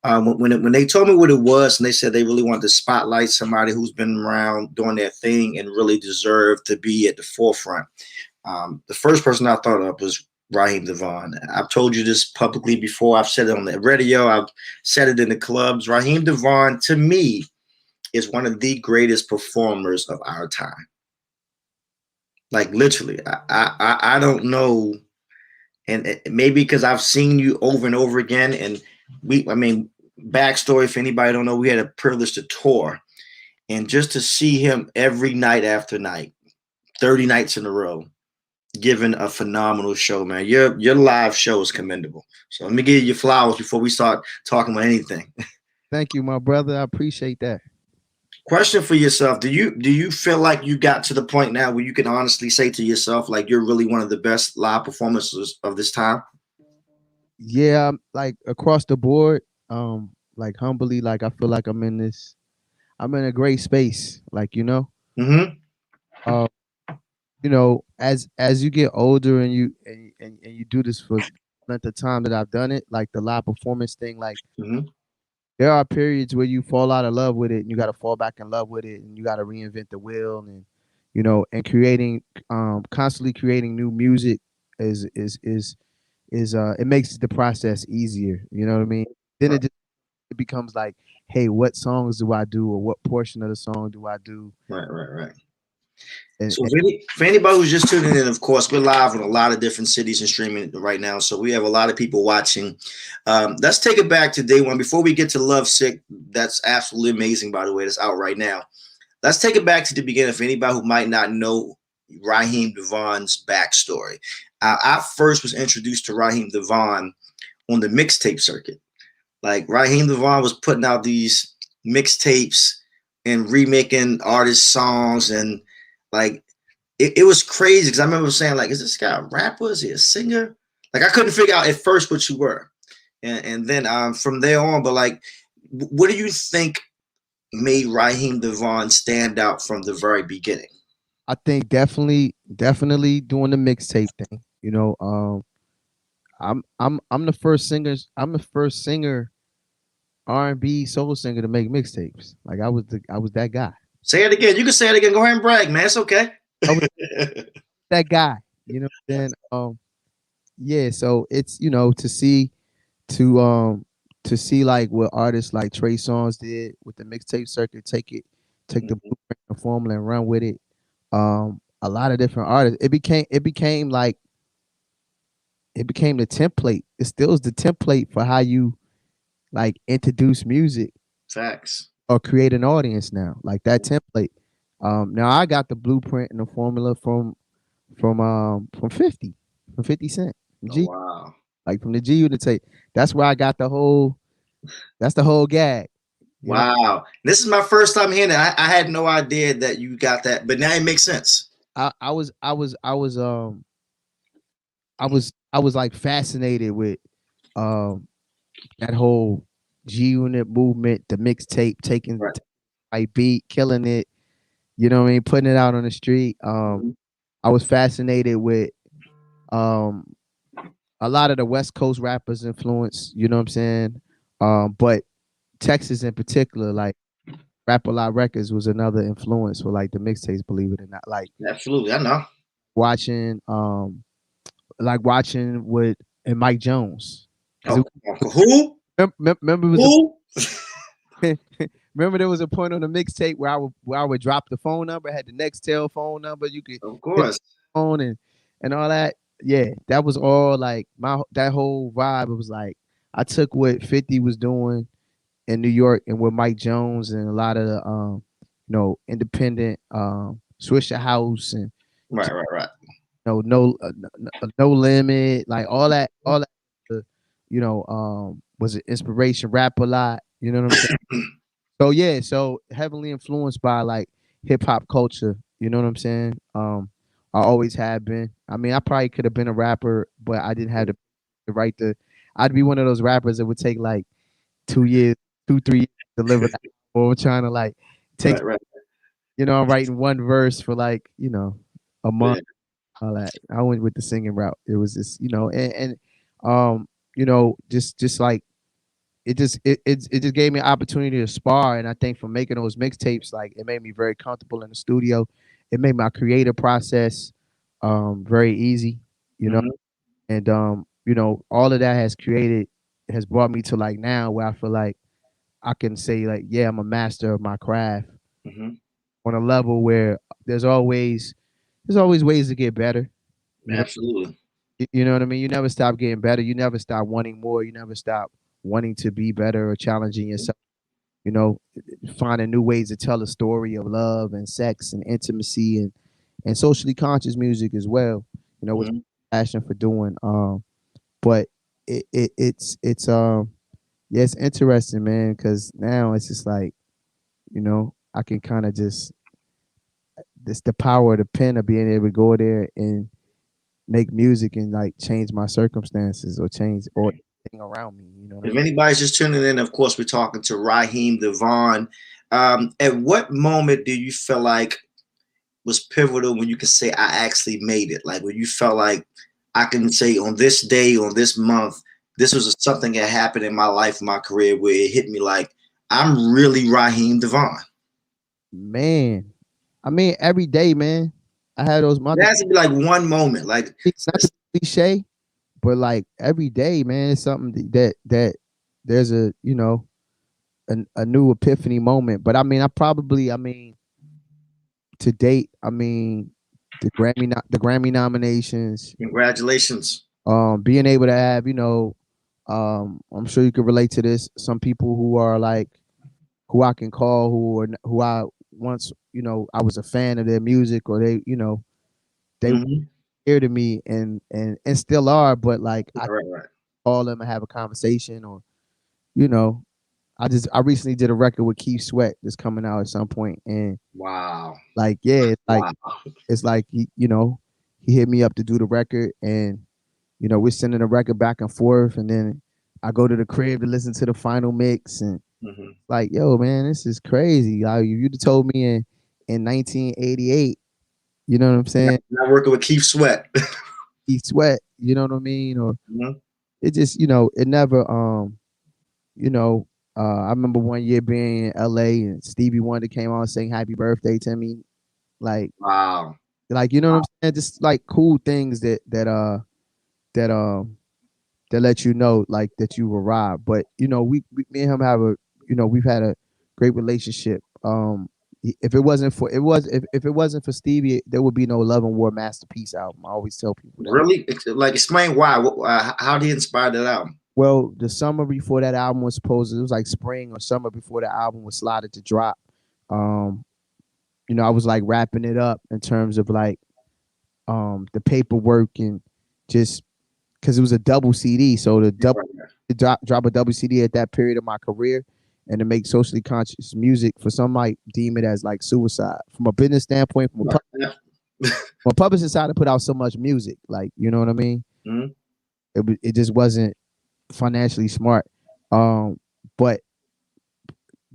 When they told me what it was, and they said they really wanted to spotlight somebody who's been around doing their thing and really deserved to be at the forefront. The first person I thought of was Raheem Devon. I've told you this publicly before. I've said it on the radio. I've said it in the clubs. Raheem Devon, to me, is one of the greatest performers of our time. Like literally, I don't know, and maybe because I've seen you over and over again, and I mean, backstory for anybody who don't know, we had a privilege to tour, and just to see him every night after night, 30 nights in a row, giving a phenomenal show, man. Your live show is commendable. So let me give you your flowers before we start talking about anything. Thank you, my brother. I appreciate that. Question for yourself: Do you feel like you got to the point now where you can honestly say to yourself, like you're really one of the best live performances of this time? Yeah, like across the board, like humbly, like I feel like I'm in a great space. Like, Mm-hmm. uh, as you get older and and you do this for length of time that I've done it, like the live performance thing, like Mm-hmm. there are periods where you fall out of love with it and you got to fall back in love with it and you got to reinvent the wheel and and creating constantly creating new music is it makes the process easier. You know what I mean? Then it becomes like, hey, what songs do I do or what portion of the song do I do? Right, right, right. And, So and for anybody who's just tuning in, of course, we're live in a lot of different cities and streaming right now. So we have a lot of people watching. Let's take it back to day one. Before we get to Love Sick, that's absolutely amazing, by the way. That's out right now. Let's take it back to the beginning for anybody who might not know Raheem Devon's backstory. I first was introduced to Raheem Devon on the mixtape circuit. Like Raheem Devon was putting out these mixtapes and remaking artist songs, and like it was crazy because I remember saying, like, is this guy a rapper? Is he a singer? Like I couldn't figure out at first what you were. And then from there on, but like what do you think made Raheem Devon stand out from the very beginning? I think definitely doing the mixtape thing. I'm the first singers. I'm the first singer R&B soul singer to make mixtapes. Like I was that guy. Say it again. You can say it again. Go ahead and brag, man. It's okay. I was that guy. Then yeah. So it's to to see like what artists like Trey Songz did with the mixtape circuit, take the blueprint and formula and run with it. A lot of different artists. It became the template. It still is the template for how you like introduce music Facts. or create an audience now. Like that template. Now I got the blueprint and the formula from 50 Cent. Oh G wow. like from the G Unit tape. That's where I got that's the whole gag. You know, Wow. This is my first time hearing it. I had no idea that you got that, but now it makes sense. I was like fascinated with um that whole G Unit movement, the mixtape, taking Right. my beat, killing it, you know what I mean, putting it out on the street. Mhm. I was fascinated with um a lot of the West Coast rappers influence, you know what I'm saying? But Texas in particular, like Rap a Lot Records was another influence for like the mixtapes, believe it or not. Absolutely. I know. Watching watching with and Mike Jones. Cause Oh, come on. Who? remember it was Who? a remember there was a point on the mixtape where I would drop the phone number, had the Nextel phone number, you could Of hit course. the phone and all that. Yeah, that was all like that whole vibe. It was like I took what 50 was doing in New York and with Mike Jones and a lot of the independent Swisher House and Right, right, right. no limit, like all that was an inspiration. Rap a lot, you know what I'm saying? So yeah, so heavily influenced by like hip hop culture, you know what I'm saying? I always have been. I mean, I probably could have been a rapper, but I didn't have the right to. I'd be one of those rappers that would take like 2 years, 2 3 years to deliver that, or trying to like take. Right, right. I'm writing one verse for like a month. Yeah. All that. I went with the singing route. It was just and just like it just gave me an opportunity to spar, and I think from making those mixtapes, like it made me very comfortable in the studio. It made my creative process very easy, you know, Mm-hmm. and you know, all of that has brought me to like now where I feel like I can say like, yeah, I'm a master of my craft Mm-hmm. on a level where there's always there's always ways to get better. You know, Absolutely. you know what I mean? You never stop getting better. You never stop wanting more. You never stop wanting to be better or challenging yourself. You know, finding new ways to tell a story of love and sex and intimacy and socially conscious music as well. You know, with Mm-hmm. passion for doing. But it's yeah, it's interesting, man, because now it's just like, you know, I can kind of just this the power of the pen of being able to go there and make music and like change my circumstances or change or thing around me. You know what I If mean? anybody's just tuning in, of course, we're talking to Raheem Devon. At what moment do you feel like was pivotal when you can say I actually made it? Like when you felt like I can say on this day, on this month, this was something that happened in my life, my career, where it hit me like I'm really Raheem Devon. Man, I mean, every day, man, I had those It months. has to be like one moment, like Not to be cliche, but like every day, man, it's something that there's a you know a new epiphany moment. But I mean, I mean, to date, I mean, the Grammy nominations, congratulations. being able to have, you know, I'm sure you can relate to this. Some people who are like who I can call who I once, you know, I was a fan of their music or they, you know, they were Mm-hmm. dear to me and still are, but like I Right, right. call them and have a conversation or, you know, I recently did a record with Keith Sweat that's coming out at some point and Wow. like yeah, Wow. it's like he, you know, he hit me up to do the record and you know, we're sending the record back and forth and then I go to the crib to listen to the final mix and Mm-hmm. like, yo, man, this is crazy. Like, you'd have told me in 1988, you know what I'm saying? Not working with Keith Sweat. Keith Sweat, you know what I mean? Or Mm-hmm. it just, you know, it never, you know, I remember one year being in LA and Stevie Wonder came on saying happy birthday to me. Like, Wow. you know what I'm saying? Just like cool things that that let you know like that you arrived. But you know, we me and him have a you know we've had a great relationship. If it wasn't for if it wasn't for Stevie, there would be no Love and War Masterpiece album. I always tell people that. Really? Like, explain why. How did he inspire that album? Well, the summer before that album was supposed to, it was like spring or summer before the album was slotted to drop. Um, you know, I was like wrapping it up in terms of like the paperwork and just because it was a double CD. So the double Right. drop a double CD at that period of my career and to make socially conscious music for some might deem it as like suicide. From a business standpoint, Right. from a publishing side to put out so much music, like you know what I mean? Mm-hmm. It just wasn't financially smart. But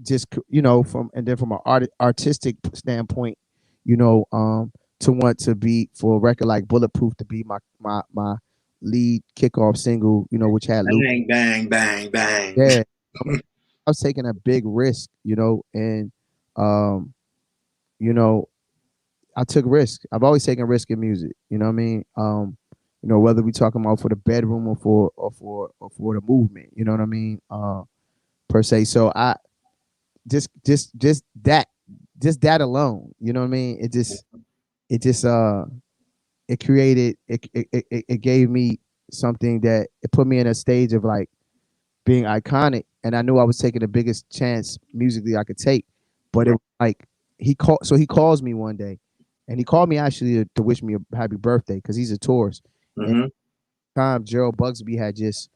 just you know from and then from an artistic standpoint, you know, to want to be for a record like Bulletproof to be my lead kickoff single, you know, which had Luke. Bang, bang, bang, bang. Yeah, I was taking a big risk, you know, and um, you know, I took risk. I've always taken risk in music. You know what I mean? You know, whether we talking about for the bedroom or for the movement. You know what I mean? Per se. So I just that just that alone. You know what I mean? It just it created it gave me something that it put me in a stage of like being iconic, and I knew I was taking the biggest chance musically I could take. But it Right. was like he calls me one day, and he called me actually to wish me a happy birthday because he's a tourist. And at Mm-hmm. the time Gerald Bugsby had just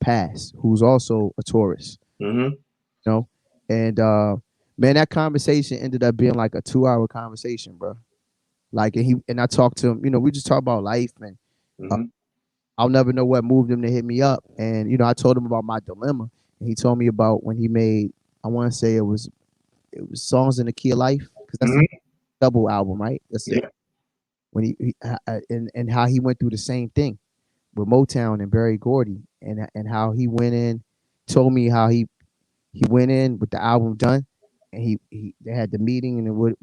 passed, who's also a tourist, Mm-hmm. you know. And man, that conversation ended up being like a 2 hour conversation, bro. Like, and I talked to him. You know, we just talk about life and. Uh, Mm-hmm. I'll never know what moved him to hit me up. And you know, I told him about my dilemma, and he told me about when he made. I want to say it was songs in the key of life because that's a Mm-hmm. double album, right? That's it. Yeah. When and how he went through the same thing with Motown and Barry Gordy, and how he went in told me how he went in with the album done, and he they had the meeting, and it would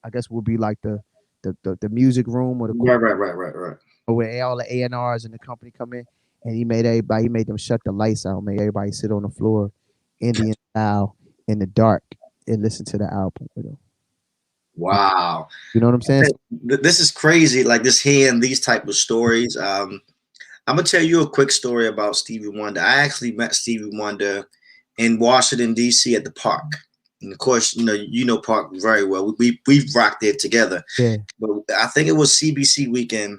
I guess would be like the music room or the Right. where all the A&Rs and the company come in, and he made them shut the lights out, made everybody sit on the floor, Indian style, in the dark, and listen to the album with him. Wow. You know what I'm saying? This is crazy. Like this hearing these type of stories. I'm gonna tell you a quick story about Stevie Wonder. I actually met Stevie Wonder in Washington D.C. at the Park, and of course, you know Park very well. We've rocked there together. Yeah, But I think it was CBC weekend,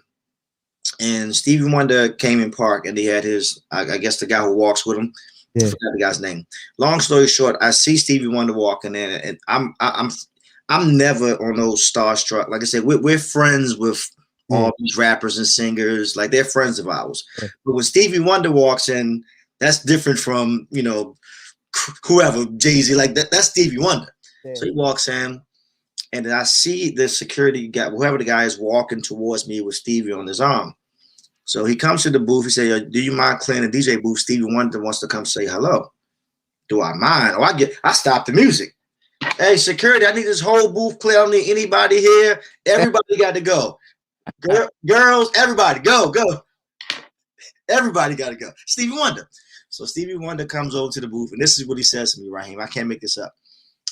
and Stevie Wonder came in Park, and he had his, I guess, the guy who walks with him. I yeah, forgot the guy's name. Long story short, I see Stevie Wonder walking in, and I'm never on those starstruck. Like I said, we're friends with yeah, all these rappers and singers. Like they're friends of ours. yeah, But when Stevie Wonder walks in, that's different from whoever, Jay-Z. Like that's Stevie Wonder. yeah, So he walks in, and then I see the security guy, whoever the guy is, walking towards me with Stevie on his arm. So he comes to the booth. He said, "Do you mind clearing the DJ booth? Stevie Wonder wants to come say hello." Do I mind? Oh, I stopped the music. Hey, security, I need this whole booth clear. I don't need anybody here. Everybody got to go. Girls, everybody, go. Everybody got to go. Stevie Wonder. So Stevie Wonder comes over to the booth, and this is what he says to me, Raheem. I can't make this up.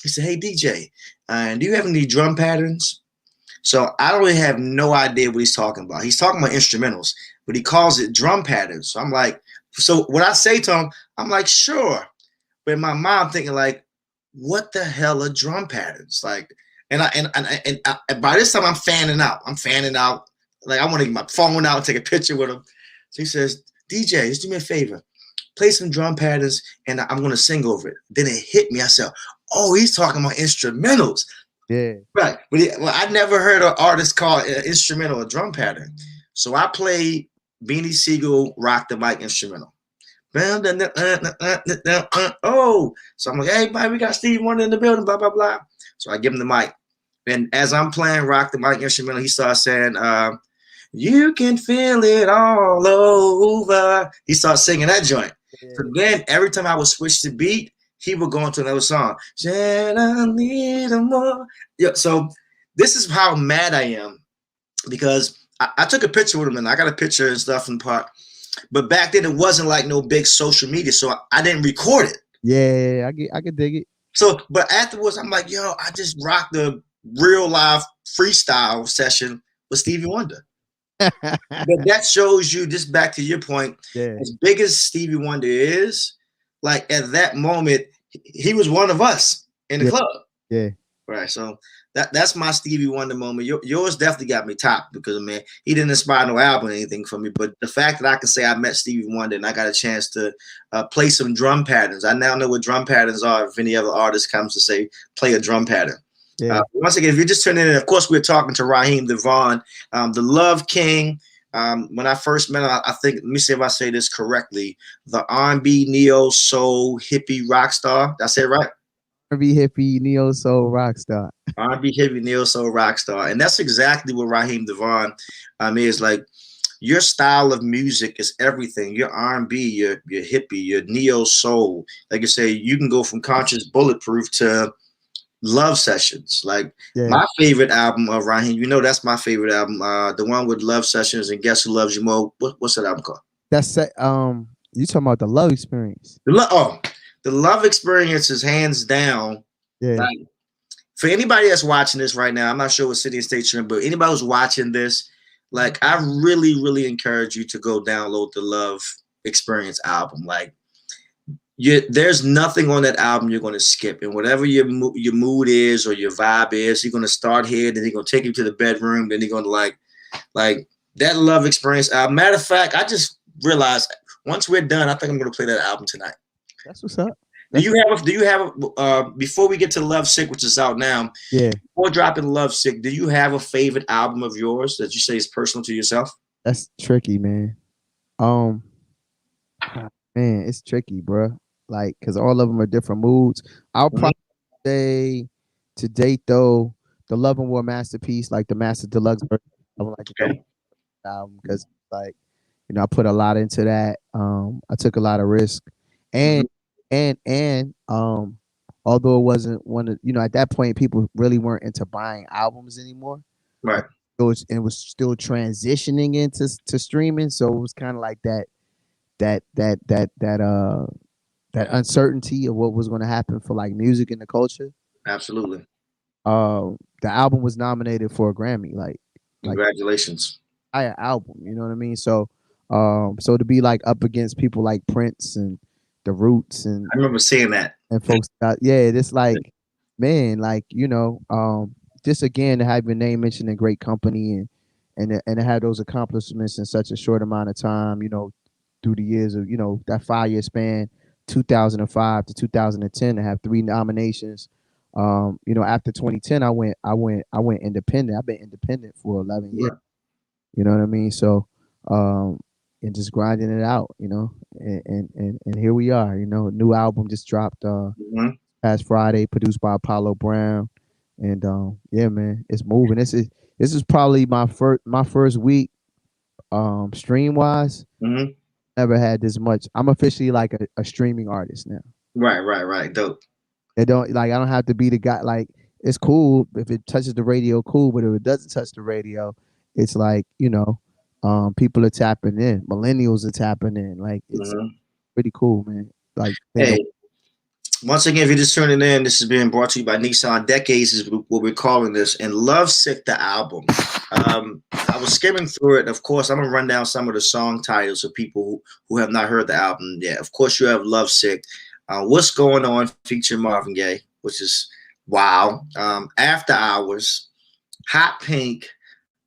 He said, "Hey, DJ, do you have any drum patterns?" So I don't really have no idea what he's talking about. He's talking about instrumentals, but he calls it drum patterns. So I'm like, so when I say to him, I'm like, sure. But in my mind, I'm thinking like, what the hell are drum patterns? Like, and by this time I'm fanning out. Like I want to get my phone out and take a picture with him. So he says, "DJ, just do me a favor. Play some drum patterns and I'm going to sing over it." Then it hit me. I said, "Oh, he's talking about instrumentals." yeah, Right. Well, I never heard an artist call an instrumental a drum pattern. So I played Beanie Siegel Rock the Mic instrumental. Oh, so I'm like, "Hey, buddy, we got Steve Wonder in the building, blah, blah, blah." So I give him the mic. And as I'm playing Rock the Mic instrumental, he starts saying, "You can feel it all over." He starts singing that joint. yeah, So then every time I would switch the beat, he would go into another song. Said I need a more. Yeah, so this is how mad I am because I took a picture with him and I got a picture and stuff in the park. But back then it wasn't like no big social media, so I didn't record it. yeah. I can dig it. So, but afterwards, I'm like, yo, I just rocked a real live freestyle session with Stevie Wonder. But that shows you, just back to your point, Yeah, as big as Stevie Wonder is, like at that moment, he was one of us in the yeah, club. yeah. Right. So that's my Stevie Wonder moment. Yours definitely got me top because man, he didn't inspire no album or anything for me. But the fact that I can say I met Stevie Wonder and I got a chance to play some drum patterns. I now know what drum patterns are. If any other artist comes to say play a drum pattern. Yeah. Once again, if you're just tuning in, of course, we're talking to Raheem DeVaughn, the Love King. When I first met him, I think, let me see if I say this correctly, the R&B, neo, soul, hippie rock star. Did I say it right? R&B hippie, neo soul rock star. R&B hippie, neo soul rock star. And that's exactly what Raheem DeVaughn is. Like, your style of music is everything. Your R&B, your hippie, your neo soul. Like you say, you can go from Conscious Bulletproof to Love Sessions. Like Yeah, my favorite album of Raheem, that's my favorite album. The one with Love Sessions and Guess Who Loves You More. What's that album called? that's you talking about the love experience? The Love Experience is hands down. Yeah, Like, for anybody that's watching this right now, I'm not sure what city and state you're in, but anybody who's watching this, like I really, really encourage you to go download the Love Experience album. Like there's nothing on that album you're going to skip, and whatever your mood is or your vibe is, you're going to start here, then you're going to take you to the bedroom, then you're going to like that Love Experience album. Matter of fact, I just realized once we're done, I think I'm going to play that album tonight. that's what's up. Do you have before we get to Love Sick, which is out now? Yeah, Before dropping Love Sick, do you have a favorite album of yours that you say is personal to yourself? that's tricky, man. Um, man, it's tricky, bro. Like, cause all of them are different moods. I'll Mhm. probably say to date though, the Love and War masterpiece, like the Master Deluxe version, I would like to go Okay. album because like I put a lot into that. I took a lot of risk, and Mhm. and although it wasn't one of, at that point people really weren't into buying albums anymore. Right. It was still transitioning into to streaming, so it was kind of like that that that that uh that uncertainty of what was going to happen for like music and the culture. Absolutely. The album was nominated for a Grammy, like Congratulations. entire album. You know what I mean? So to be like up against people like Prince and the Roots I remember seeing that. and folks, yeah, this like, man, like just again to have your name mentioned in great company and to have those accomplishments in such a short amount of time. Through the years of that 5 year span, 2005 to 2010, to have three nominations. After 2010, I went independent. I've been independent for 11 years. Right. You know what I mean? So, um, and just grinding it out, and here we are. New album just dropped Mhm. past Friday, produced by Apollo Brown, and yeah, man, it's moving. This is probably my first week, stream wise. Mhm. Never had this much. I'm officially like a streaming artist now. Right. Right. Right. Dope. It don't like I don't have to be the guy. Like, it's cool if it touches the radio, cool. But if it doesn't touch the radio, it's like, people are tapping in. Millennials are tapping in. Like, it's Mhm. pretty cool, man. Like, think of Hey, once again, if you're just tuning in, this is being brought to you by Nissan. Decades is what we're calling this, and Love Sick, the album. I was skimming through it. Of course, I'm gonna run down some of the song titles of people who have not heard the album yet. Of course, you have Love Sick. What's Going On featuring Marvin Gaye, which is wow. After Hours, Hot Pink,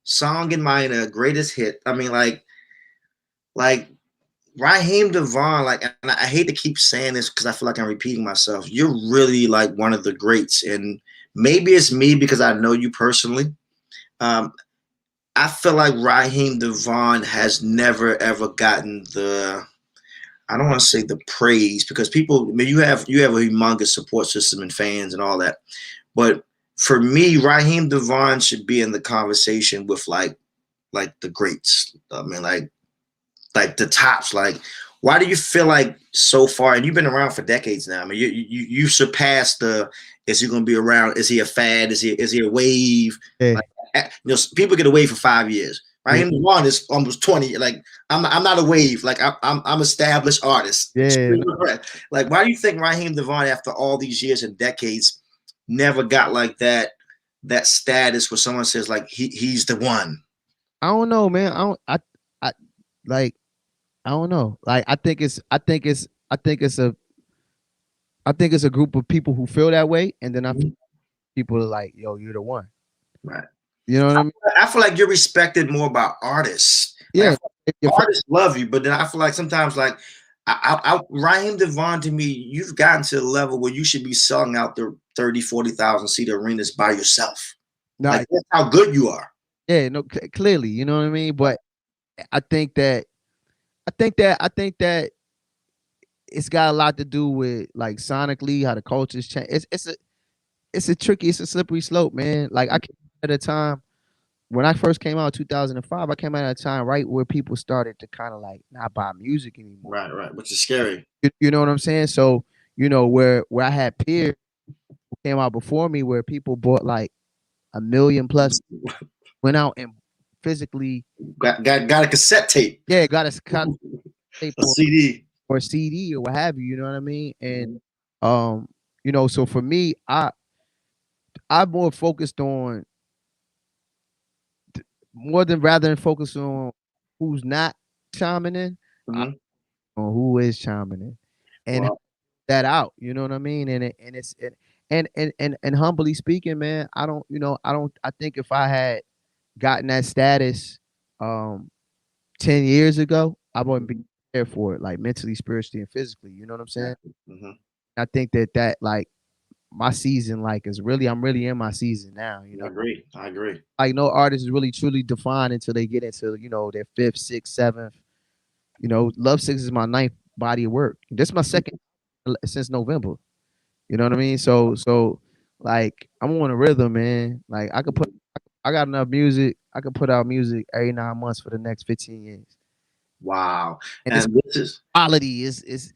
Song in Minor, Greatest Hit. I mean, like Raheem Devon, like, and I hate to keep saying this because I feel like I'm repeating myself. You're really like one of the greats, and maybe it's me because I know you personally. Um, I feel like Raheem Devon has never ever gotten the, I don't want to say the praise because people, I mean, you have a humongous support system and fans and all that, but for me, Raheem Devon should be in the conversation with like the greats. I mean, like the tops. Like, why do you feel like so far? And you've been around for decades now. I mean, you surpassed the. Is he going to be around? Is he a fad? Is he a wave? yeah, Like, people get a wave for 5 years. yeah, Raheem Devon is almost 20. Like, I'm not a wave. Like, I'm established artist. yeah. Like, why do you think Raheem Devon, after all these years and decades, never got like that status where someone says like he's the one? I don't know, man. I like. I don't know. Like, I think it's a group of people who feel that way, and then I feel Mhm. people are like, "Yo, you're the one." Right. You know what I mean? I feel like you're respected more by artists. Like, I Yeah. feel Your like artists love you, but then I feel like sometimes, like, Raheem Devon, to me, you've gotten to the level where you should be selling out the 30, 40,000 seat arenas by yourself. nah, Like, that's how good you are. yeah, no, clearly, you know what I mean. But I think that I think that it's got a lot to do with like sonically how the culture's changed. It's a slippery slope, man. Like, I came at a time when I first came out in 2005. I came out at a time right where people started to kind of like not buy music anymore. Right, right, which is scary. You know what I'm saying? So, where I had peers who came out before me, where people bought like a million plus, went out and physically, Got a cassette tape, yeah, got a tape a CD. or a CD or what have you. You know what I mean? And Mhm. um, so for me, I'm more focused on more than rather than focus on who's not chiming in, I Mhm. on who is chiming in, and help Wow. that out. You know what I mean? And humbly speaking, man, I think if I had gotten that status, um 10 years ago, I wouldn't be Mhm. there for it, like mentally, spiritually, and physically. You know what I'm saying? Exactly. Mhm. I think that like my season, like, I'm really in my season now. I agree. I agree. Like, no artist is really truly defined until they get into, their fifth, sixth, seventh. Love Six is my ninth body of work. This is my second since November. You know what I mean? So like, I'm on a rhythm, man. Like, I got enough music. I could put out music every 9 months for the next 15 years. Wow. And this And this is quality is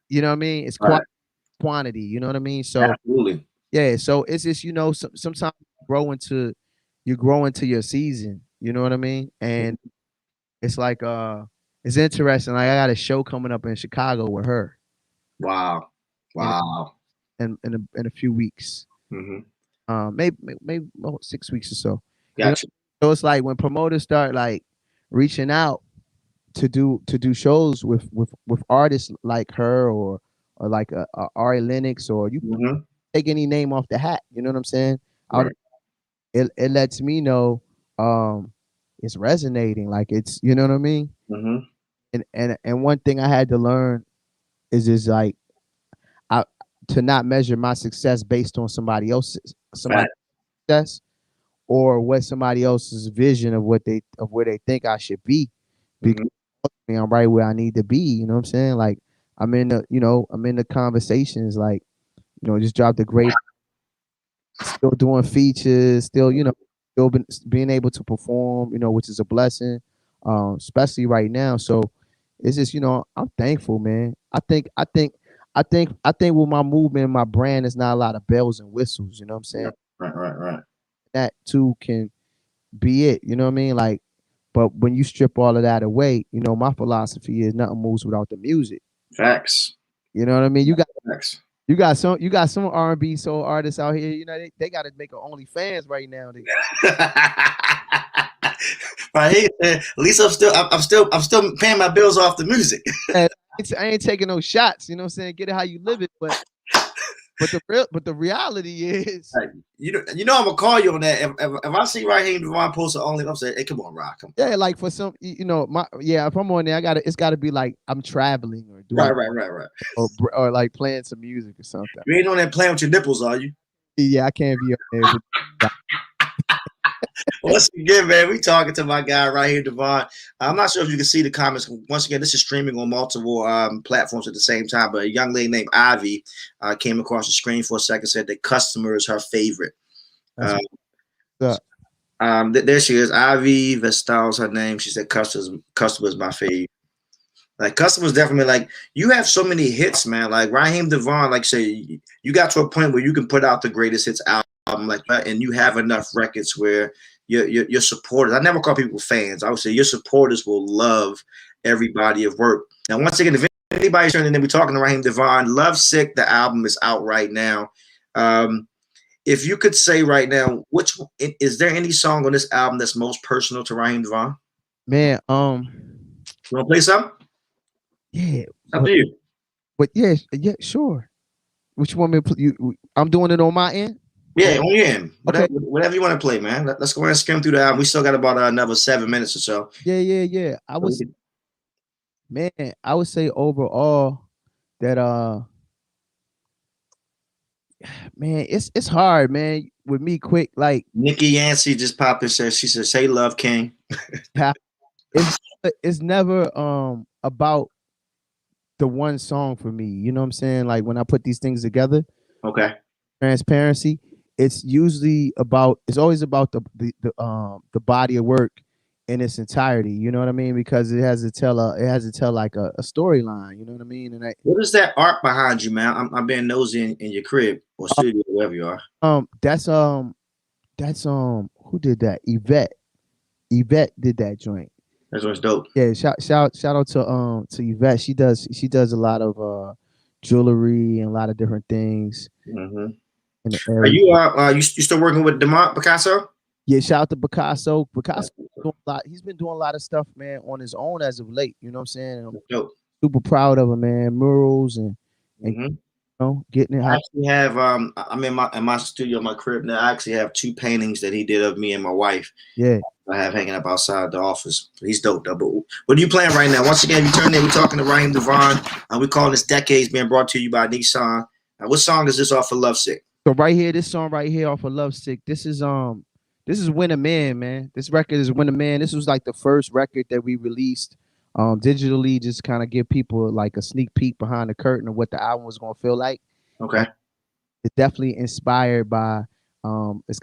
You know what I mean? It's Right. quantity. You know what I mean? So Absolutely. yeah. So it's just sometimes you grow into your season. You know what I mean? And it's like it's interesting. Like I got a show coming up in Chicago with her Wow. in Wow. in a few weeks. Hmm. Maybe about 6 weeks or so. You know, Gotcha. so it's like when promoters start like reaching out to do shows with artists like her or like a Ari Lennox or you Hmm. take any name off the hat. You know what I'm saying? Right. It lets me know it's resonating. Like it's you know what I mean. Hmm. And one thing I had to learn is like I to not measure my success based on somebody's Fact. success or what somebody else's vision of what they of where they think I should be because Hmm. I'm right where I need to be. You know what I'm saying? Like I'm in the conversations. Like just dropped a great, still doing features, still still being able to perform. Which is a blessing, especially right now. So it's just I'm thankful, man. I think with my movement, and my brand, is not a lot of bells and whistles. You know what I'm Yeah. saying? Right. Right. Right. That too can be it. You know what I mean? Like, but when you strip all of that away, my philosophy is nothing moves without the music. Facts. You know what I mean? Facts. You got some R&B soul artists out here. They got to make a OnlyFans right now. Right. At least I'm still paying my bills off the music. I ain't taking no shots. You know what I'm saying? Get it how you live it. But the reality is, Right. I'm gonna call you on that. If I see Raheem Devon post an only, I'm saying, hey, come on, Rock. Come on. yeah, like for some, if I'm on there, it's got to be like I'm traveling or doing Right. Right. Right. Right. or like playing some music or something. You ain't on that playing with your nipples, are you? Yeah, I can't be on there. Once again, man, we talking to my guy right here, Devon. I'm not sure if you can see the comments. Once again, this is streaming on multiple platforms at the same time. But a young lady named Ivy came across the screen for a second, said that customer is her favorite. That's Uh, what's up. there she is, Ivy Vestal's her name. She said customer is my favorite. Like customers definitely like you have so many hits, man. Like Raheem Devon, like say you got to a point where you can put out the greatest hits album like that, and you have enough records where your supporters. I never call people fans. I would say your supporters will love every body of work. Now, once again, if anybody's turning in, we're talking to Raheem Devon. Love Sick, the album is out right now. If you could say right now, which is there any song on this album that's most personal to Raheem Devon? Man, You want to play something? yeah, Up to you. but yeah, sure. Which one? I'm doing it on my end. Yeah, on your end. Okay. Whatever you want to play, man. Let's go ahead and skim through the album. We still got about another 7 minutes or so. Yeah. Man, I would say overall that man, it's hard, man. With me, quick, like Nikki Yancey just popped and says she says, "Hey, Love King." how it's it's never about the one song for me. You know what I'm saying? Like when I put these things together, Okay. transparency, it's always about the body of work in its entirety. You know what I mean? Because it has to tell like a storyline. You know what I mean? And What is that art behind you, man? I'm being nosy in your crib or studio, wherever you are. that's who did that? Yvette did that joint. That's what's dope. Yeah, shout out to Yvette. She does a lot of jewelry and a lot of different things Hmm. in the Are area. you still working with Demont Picasso? Yeah, shout out to Picasso. Picasso doing a lot. He's been doing a lot of stuff, man, on his own as of late. You know what I'm saying? I'm That's dope. super proud of him, man. Murals and Hmm. getting it I how. actually have I'm in my studio, my crib now. I actually have two paintings that he did of me and my wife. Yeah. I have hanging up outside the office. He's dope though. But what are you playing right now? Once again, you turn in. We're talking to Raheem Devon. We calling this Decades, being brought to you by Nissan. What song is this off of Lovesick? So right here, this song right here off of Lovesick. This is Win a Man. This record is Win a Man. This was like the first record that we released digitally, just kind of give people like a sneak peek behind the curtain of what the album was gonna feel like. Okay. It's definitely inspired by it's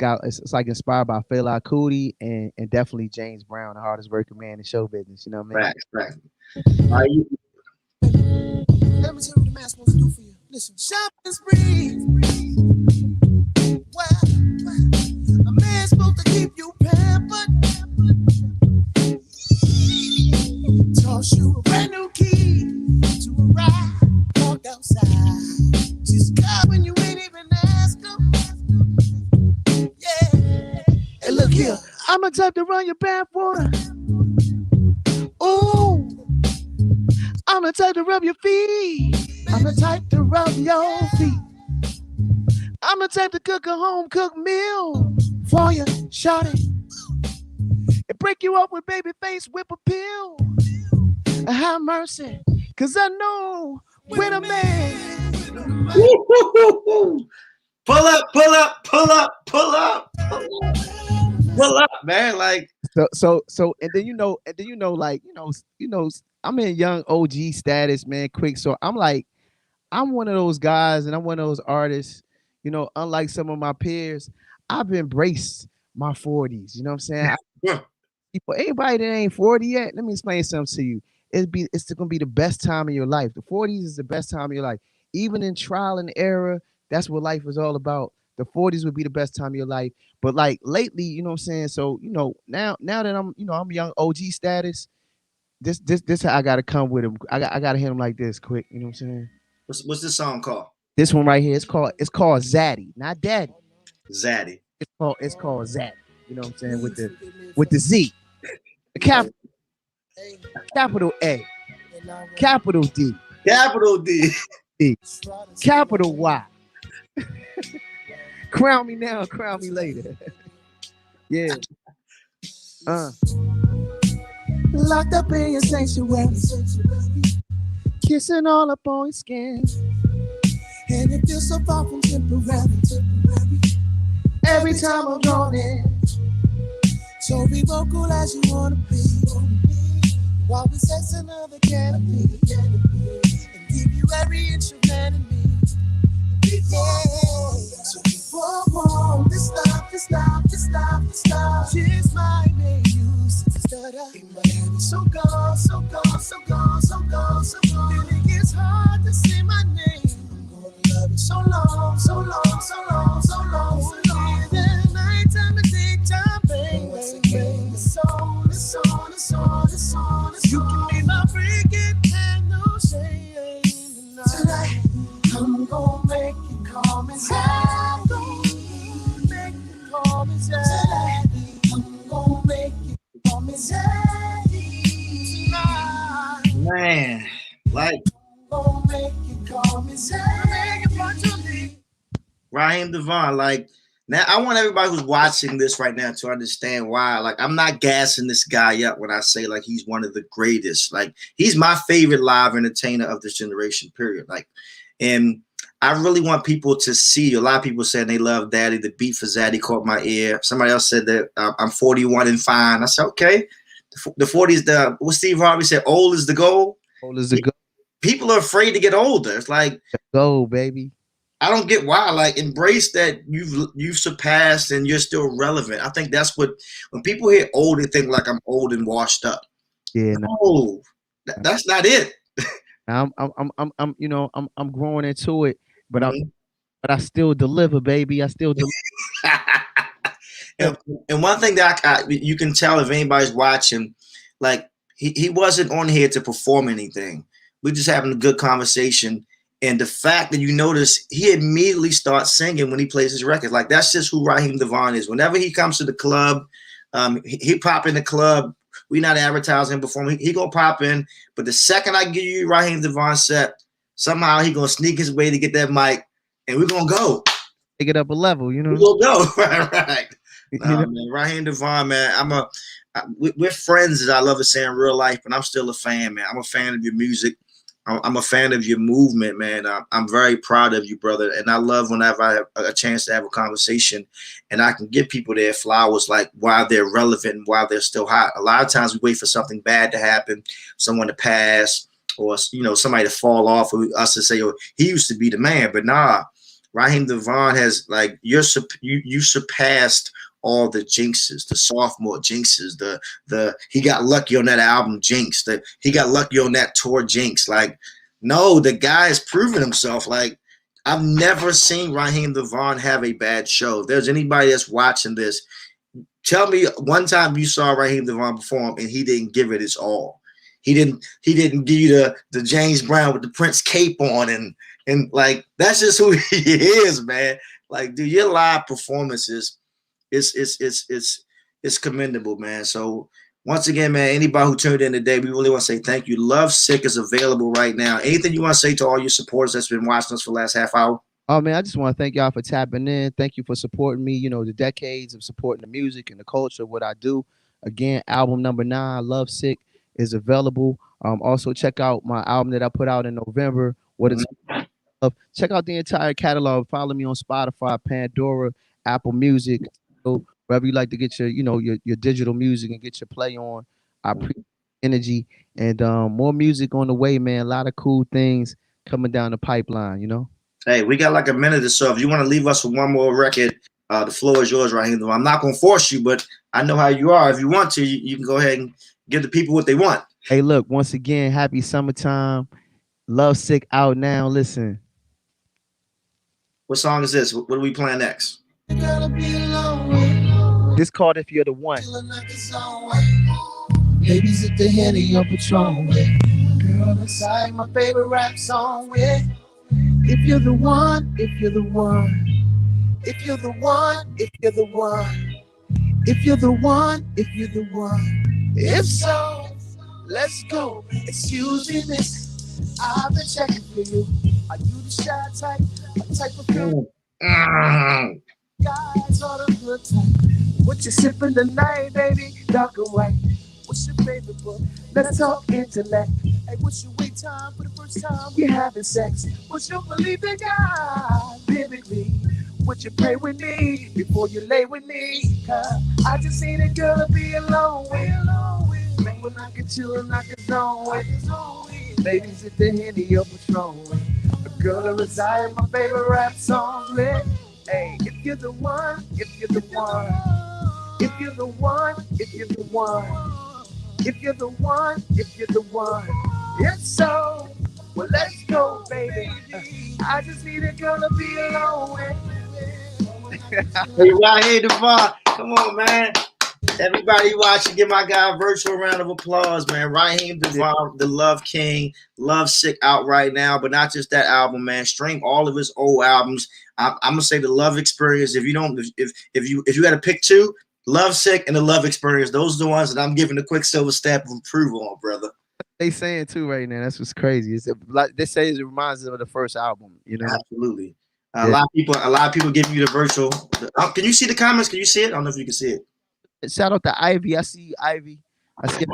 like inspired by Fela Kuti and definitely James Brown, the hardest working man in show business. You know what I mean? Facts. Facts. All right, Let me tell you what the man supposed to do for you. Listen, shopping spree. Well, a man's supposed to keep you pampered. Toss you a brand new key to a ride. Walk outside. Just call when you ain't even ask him. Yeah. Hey, look here. I'm the type to run your bath water. Ooh, I'm the type to rub your feet. I'm the type to rub your feet. I'm the type to cook a home cooked meal For you, shorty. and break you up with baby face whip appeal. Have mercy, cause I know when a man. Woo-hoo-hoo-hoo. Pull up, pull up, pull up, pull up, pull up, man. Like, So, and then like, I'm in young OG status, man, quick. So I'm like, I'm one of those guys and I'm one of those artists, unlike some of my peers, I've embraced my 40s. You know what I'm saying? yeah. For anybody that ain't 40 yet, let me explain something to you. It's gonna be the best time of your life. The 40s is the best time of your life. Even in trial and error, that's what life is all about. The 40s would be the best time of your life. But like lately, you know what I'm saying? So, now that I'm young OG status, this how I gotta come with him. I gotta hit him like this quick, you know what I'm saying? What's this song called? This one right here, it's called Zaddy, not Daddy. Zaddy. It's called Zaddy. You know what I'm saying? With the Z. The capital A, capital D, Capital D. capital Y. Crown me now, crown me later. Yeah. Locked up in your sanctuary. Kissing all up on your skin. And it feels so far from temporary. Every time I'm drawn in. So be vocal as you wanna be. While we sex another canopy. And give you every inch of man in me. Yeah. So whoa, this stop. Just my name, you stutter. So gone. Then it gets hard to say my name. I'm gonna love you so long. The nighttime and daytime, baby. It's on. You can be my freaking and no shame tonight. I'm gonna make you call me Zaddy. Tonight, I'm gonna make you call me Zaddy. Tonight, Man, like, I'm gonna make you call me Zaddy. Raheem Devon, like, now I want everybody who's watching this right now to understand why. Like, I'm not gassing this guy up when I say like he's one of the greatest. Like, he's my favorite live entertainer of this generation, period. Like, and I really want people to see. A lot of people saying they love Daddy. The beat for Zaddy caught my ear. Somebody else said that I'm 41 and fine. I said, okay. The 40s, what Steve Harvey said, old is the goal. Old as the go, People are afraid to get older. It's like, go, baby. I don't get why. Like, embrace that you've surpassed and you're still relevant. I think that's what, when people hear old, they think like I'm old and washed up. Yeah, No, that's not it. I'm growing into it, but Mhm. I still deliver, baby. I still deliver. and one thing that you can tell if anybody's watching, like, he wasn't on here to perform anything. We're just having a good conversation. And the fact that you notice he immediately starts singing when he plays his records, like, that's just who Raheem Devon is. Whenever he comes to the club, he pop in the club. We not advertising before he gonna pop in. But the second I give you Raheem Devon set, somehow he gonna sneak his way to get that mic, and we're gonna go. Take it up a level, you know. We're gonna go. right. You know? Man, Raheem Devon, man. We're friends, as I love to say in real life, but I'm still a fan, man. I'm a fan of your music. I'm a fan of your movement, man. I'm very proud of you, brother. And I love whenever I have a chance to have a conversation and I can give people their flowers, like, while they're relevant and while they're still hot. A lot of times we wait for something bad to happen, someone to pass, or, somebody to fall off, or us to say, oh, he used to be the man. But nah, Raheem Devon has, like, you surpassed all the jinxes, the sophomore jinxes, the he got lucky on that album jinx, he got lucky on that tour jinx. Like, No, the guy has proven himself. Like, I've never seen Raheem Devon have a bad show. If there's anybody that's watching this, tell me one time you saw Raheem Devon perform and he didn't give it his all. He didn't give you the James Brown with the Prince cape on and like that's just who he is, man. Like, dude, your live performances it's commendable, man. So once again, man, anybody who tuned in today, we really want to say thank you. Love Sick is available right now. Anything you want to say to all your supporters that's been watching us for the last half hour? Oh man, I just want to thank y'all for tapping in. Thank you for supporting me. You know, the decades of supporting the music and the culture, what I do. Again, album number 9, Love Sick, is available. Also check out my album that I put out in November, What It's Love. Check out the entire catalog. Follow me on Spotify, Pandora, Apple Music, so wherever you like to get your, you know, your digital music and get your play on. I appreciate energy and more music on the way, man. A lot of cool things coming down the pipeline, you know. Hey, we got like a minute or so. If you want to leave us with one more record, the floor is yours, Raheem. I'm not going to force you, but I know how you are. If you want to, you can go ahead and give the people what they want. Hey, look, once again, happy summertime. Love Sick out now. Listen. What song is this? What are we playing next? This called If You're the One. Ladies at the Henny your Patron with. Girl, inside my favorite rap song with. If you're the one, if you're the one, if you're the one, if you're the one, if you're the one, if you're the one. If so, let's go. Excuse me, miss. I've been checking for you. Are you the shy type? A type of girl? Guys are the good type. What you sipping tonight, baby? Dark and white. What's your favorite book? Let's talk intellect. Hey, what's your wait time for the first time you're having sex? What's your belief in God? Biblically, would you pray with me before you lay with me? Cause I just need a girl to be alone with. Man, when I get you and I can zone with. Ladies at the Henny or Patron with. A girl to reside in my favorite rap songs with. Hey, if you're the one, if you're the one, if you're the one, if you're the one. If you're the one, if you're the one, if so, well, let's go, baby. I just need a girl to be alone with. Hey, Raheem Devon, come on, man. Everybody watching, give my guy a virtual round of applause, man. Raheem Devon, the Love King, Love Sick out right now, but not just that album, man. Stream all of his old albums. I'm gonna say the Love Experience. If you don't, if you got to pick two. Love Sick and the Love Experience. Those are the ones that I'm giving the Quicksilva stamp of approval on, brother. They saying too right now. That's what's crazy. It's like they say it reminds them of the first album. You know, absolutely. A lot of people giving you the virtual. Can you see the comments? Can you see it? I don't know if you can see it. Shout out to Ivy. I see Ivy. I see.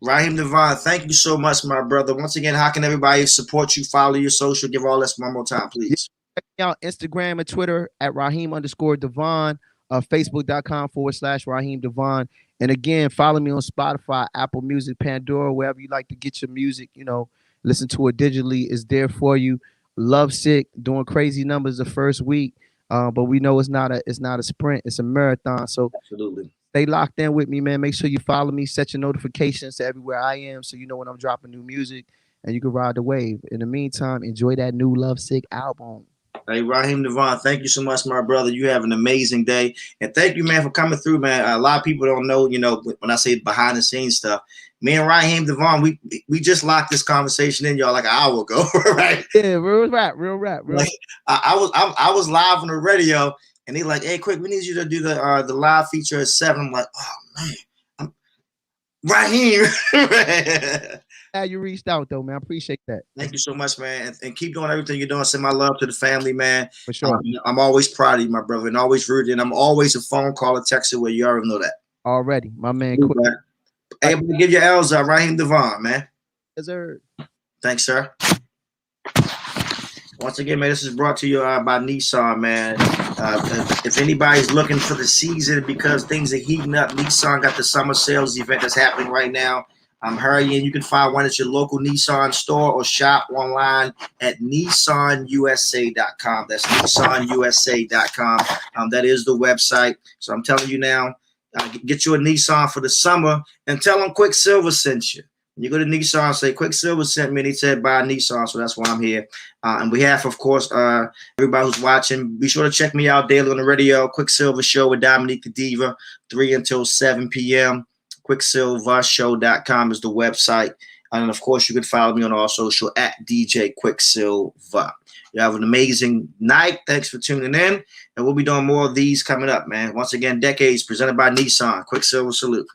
Raheem Devon, thank you so much, my brother. Once again, how can everybody support you? Follow your social. Give all this one more time, please. Check me out Instagram and Twitter at Raheem_Devon. Facebook.com/Raheem Devon. And again, follow me on Spotify, Apple Music, Pandora, wherever you like to get your music, you know, listen to it digitally. It's there for you. Love Sick, doing crazy numbers the first week. But we know it's not a sprint, it's a marathon. So absolutely stay locked in with me, man. Make sure you follow me, set your notifications to everywhere I am so you know when I'm dropping new music and you can ride the wave. In the meantime, enjoy that new Love Sick album. Hey, Raheem Devon, thank you so much, my brother. You have an amazing day. And thank you, man, for coming through, man. A lot of people don't know, you know, when I say behind the scenes stuff, me and Raheem Devon, we just locked this conversation in, y'all, like an hour ago, right? Yeah, real rap. Like, I was live on the radio, and they like, hey, quick, we need you to do the live feature at 7. I'm like, oh, man, Raheem. How you reached out though, man. I appreciate that. Thank you so much, man, and keep doing everything you're doing. Send my love to the family, man. For sure. I'm always proud of you, my brother, and always rooted. And I'm always a phone call or text away. You already know that. Already, my man. Hey, I'm gonna give your L's up, Raheem Devon, man. Yes, sir. Thanks, sir. Once again, man, this is brought to you by Nissan, man. If anybody's looking for the season because things are heating up, Nissan got the summer sales event that's happening right now. Hurrying. You can find one at your local Nissan store or shop online at nissanusa.com. That's nissanusa.com. That is the website. So I'm telling you now, get you a Nissan for the summer and tell them Quicksilva sent you. You go to Nissan, say Quicksilva sent me, and he said buy Nissan, so that's why I'm here. On behalf, of course, everybody who's watching, be sure to check me out daily on the radio. Quicksilva Show with Dominique the Diva, 3 until 7 p.m. QuicksilvaShow.com is the website. And of course, you can follow me on all social at DJ Quicksilva. You have an amazing night. Thanks for tuning in. And we'll be doing more of these coming up, man. Once again, Decades presented by Nissan. Quicksilva salute.